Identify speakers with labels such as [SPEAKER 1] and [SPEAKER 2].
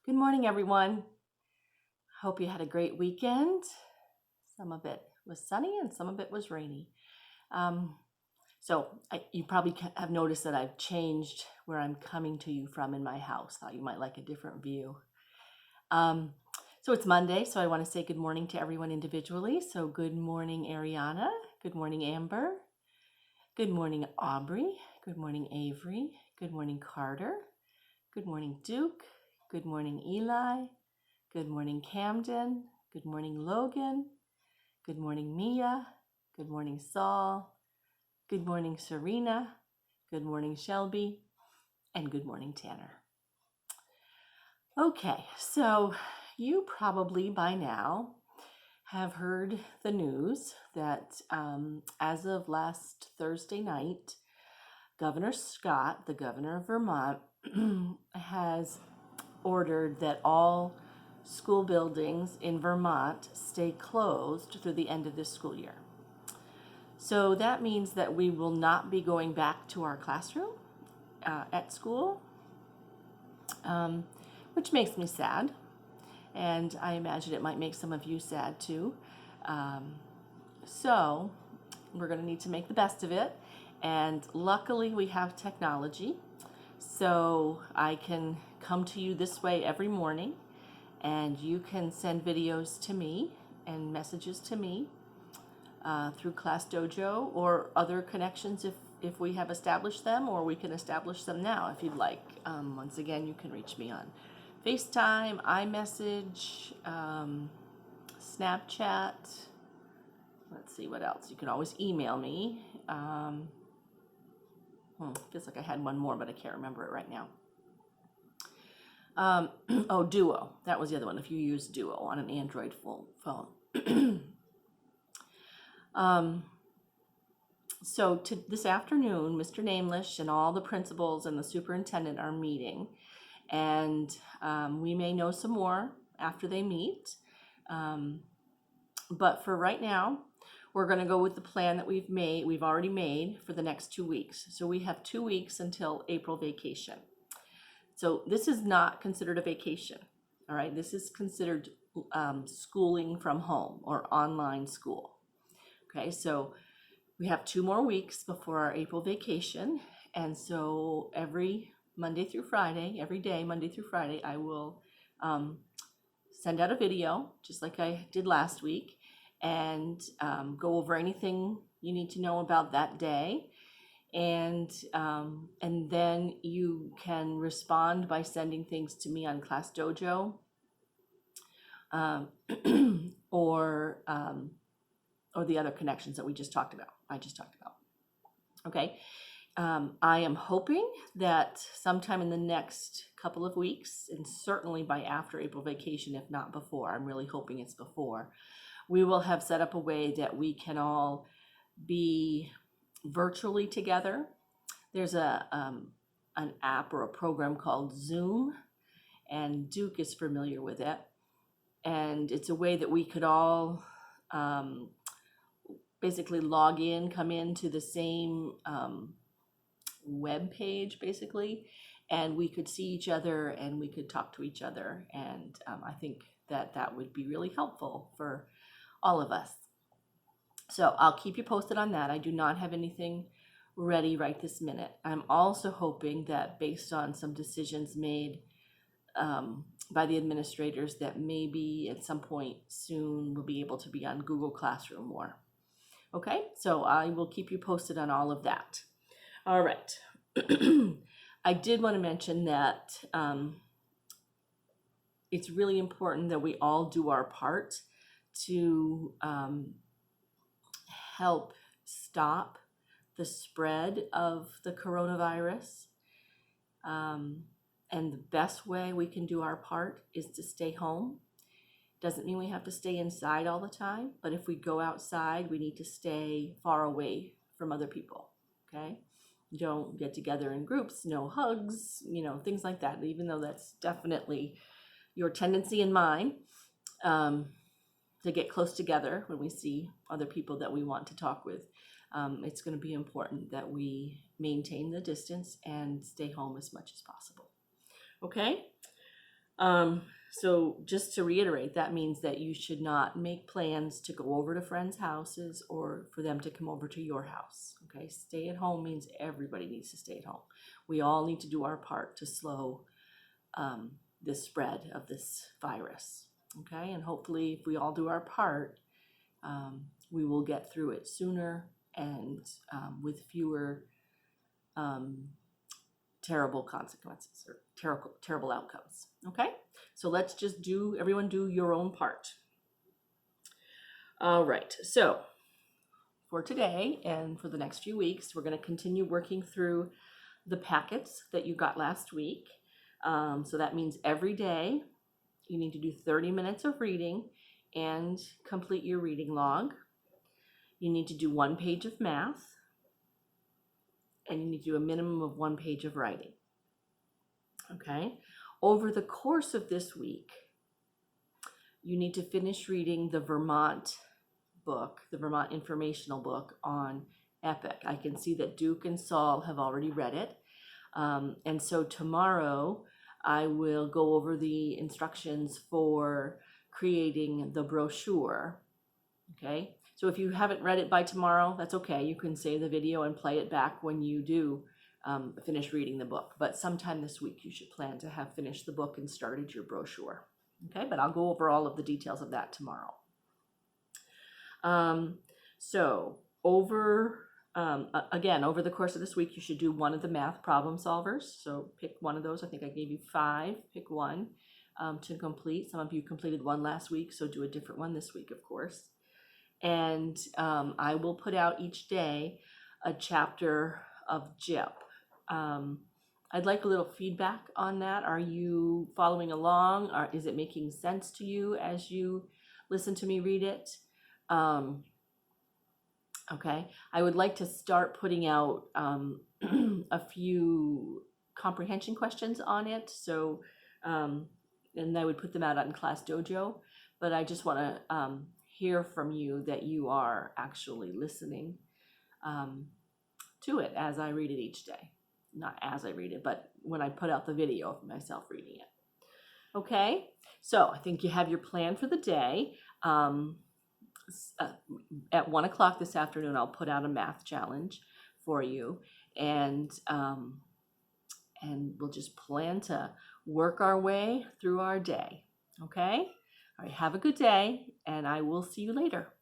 [SPEAKER 1] Good morning, everyone. Hope you had a great weekend. Some of it was sunny and some of it was rainy. You probably have noticed that I've changed where I'm coming to you from in my house. Thought you might like a different view. So it's Monday, so I want to say good morning to everyone individually. So good morning, Ariana. Good morning, Amber. Good morning, Aubrey. Good morning, Avery. Good morning, Carter. Good morning, Duke. Good morning, Eli. Good morning, Camden. Good morning, Logan. Good morning, Mia. Good morning, Saul. Good morning, Serena. Good morning, Shelby. And good morning, Tanner. Okay, so you probably by now have heard the news that as of last Thursday night, Governor Scott, the governor of Vermont, has ordered that all school buildings in Vermont stay closed through the end of this school year. So that means that we will not be going back to our classroom at school, which makes me sad. And I imagine it might make some of you sad too. So we're going to need to make the best of it. And luckily we have technology. So I can come to you this way every morning, and you can send videos to me and messages to me through Class Dojo or other connections if we have established them, or we can establish them now if you'd like. Once again, you can reach me on FaceTime, iMessage, Snapchat. Let's see what else. You can always email me. Feels like I had one more, but I can't remember it right now. Duo. That was the other one, if you use Duo on an Android phone. So this afternoon, Mr. Namelish and all the principals and the superintendent are meeting, and we may know some more after they meet. But for right now, we're going to go with the plan that we've already made for the next 2 weeks. So we have 2 weeks until April vacation. So this is not considered a vacation, all right? This is considered schooling from home or online school. Okay, so we have 2 more weeks before our April vacation. And so every Monday through Friday, every day, Monday through Friday, I will send out a video, just like I did last week, and go over anything you need to know about that day. And then you can respond by sending things to me on Class Dojo, or the other connections that I just talked about. Okay. I am hoping that sometime in the next couple of weeks, and certainly by after April vacation, if not before, I'm really hoping it's before, we will have set up a way that we can all be virtually together. There's an app or a program called Zoom, and Duke is familiar with it. And it's a way that we could all basically log in, come into the same web page, basically, and we could see each other and we could talk to each other. And I think that would be really helpful for all of us. So I'll keep you posted on that. I do not have anything ready right this minute. I'm also hoping that based on some decisions made by the administrators, that maybe at some point soon we'll be able to be on Google Classroom more. Okay, so I will keep you posted on all of that. All right. I did want to mention that it's really important that we all do our part to help stop the spread of the coronavirus. And the best way we can do our part is to stay home. Doesn't mean we have to stay inside all the time, but if we go outside, we need to stay far away from other people, okay? Don't get together in groups, no hugs, things like that, even though that's definitely your tendency and mine, to get close together when we see other people that we want to talk with. It's going to be important that we maintain the distance and stay home as much as possible. Okay? So just to reiterate, that means that you should not make plans to go over to friends' houses or for them to come over to your house. Okay, stay at home means everybody needs to stay at home. We all need to do our part to slow the spread of this virus. Okay, and hopefully, if we all do our part, we will get through it sooner and with fewer terrible consequences or terrible outcomes. Okay, so let's just everyone do your own part. All right, so for today and for the next few weeks, we're going to continue working through the packets that you got last week. So that means every day you need to do 30 minutes of reading and complete your reading log. You need to do 1 page of math, and you need to do a minimum of 1 page of writing. Okay? Over the course of this week, you need to finish reading the Vermont book, the Vermont informational book on EPIC. I can see that Duke and Saul have already read it. And so tomorrow I will go over the instructions for creating the brochure. Okay? So if you haven't read it by tomorrow, that's okay. You can save the video and play it back when you do finish reading the book. But sometime this week, you should plan to have finished the book and started your brochure. Okay, but I'll go over all of the details of that tomorrow. So again, over the course of this week, you should do one of the math problem solvers. So pick one of those. I think I gave you 5. Pick one to complete. Some of you completed one last week, so do a different one this week, of course. And I will put out each day a chapter of JIP. I'd like a little feedback on that. Are you following along? Or is it making sense to you as you listen to me read it? Okay, I would like to start putting out a few comprehension questions on it. So, and I would put them out on Class Dojo, but I just want to hear from you that you are actually listening to it as I read it each day. Not as I read it, but when I put out the video of myself reading it. Okay, so I think you have your plan for the day. At 1 o'clock this afternoon, I'll put out a math challenge for you, and we'll just plan to work our way through our day. Okay, all right, have a good day, and I will see you later.